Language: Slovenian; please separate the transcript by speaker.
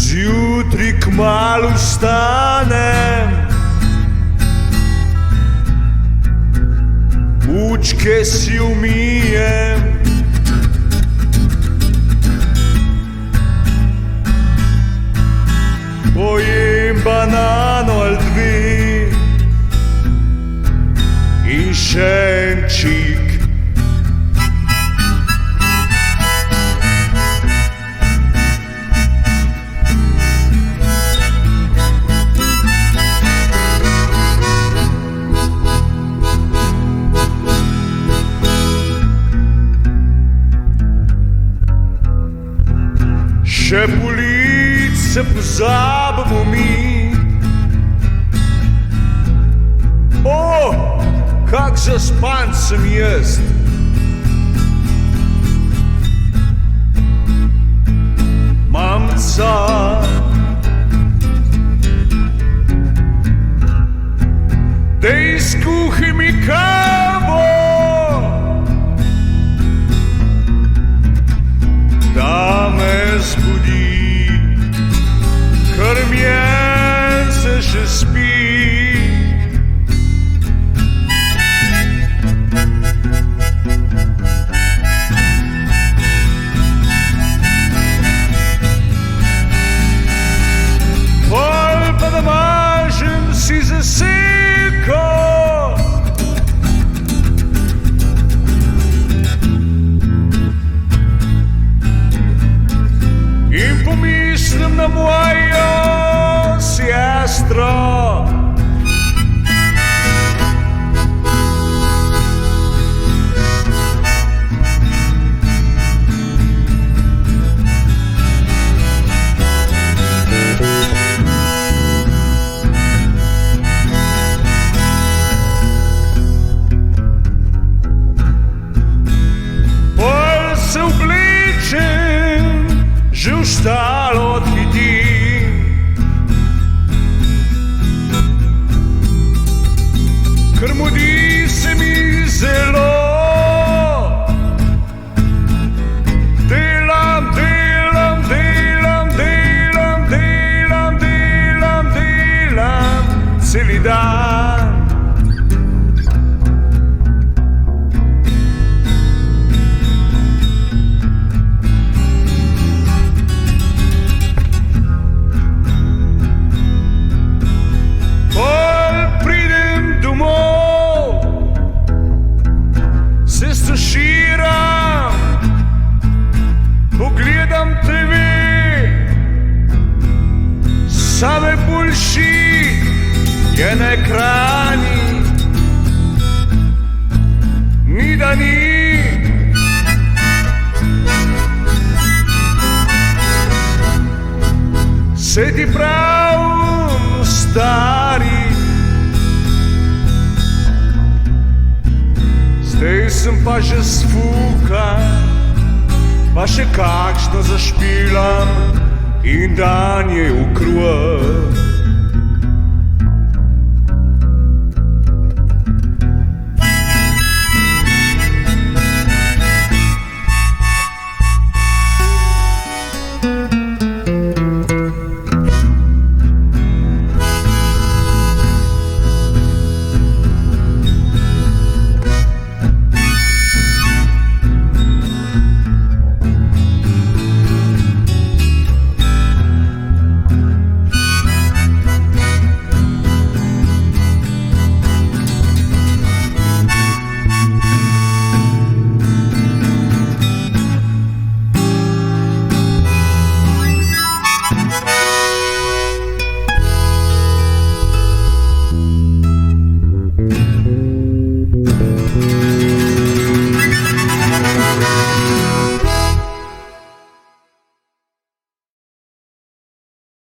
Speaker 1: Zjutraj kmalu vstanem, učke si umijem, pojem banano ali dve in še en čik. Še polic se pozabimo mi. O, kak zaspan sem jaz. Mamca, dej skuhaj mi kavo, da me zbudi, ker mjen se še spi. Pol pa da mažem si zaseko, in pomislim na mojo sestro. Pol se oblečem, že vstalo odhitim, ker mudi se mi zelo. Delam, delam, delam, delam, delam, delam, delam celi dan. Pogledam TV, same bullshit je na ekrani, ni da ni. Se ti pravim, stari, zdaj sem pa že sfukan, pa še kakšno zašpilam in dan je ukrujen.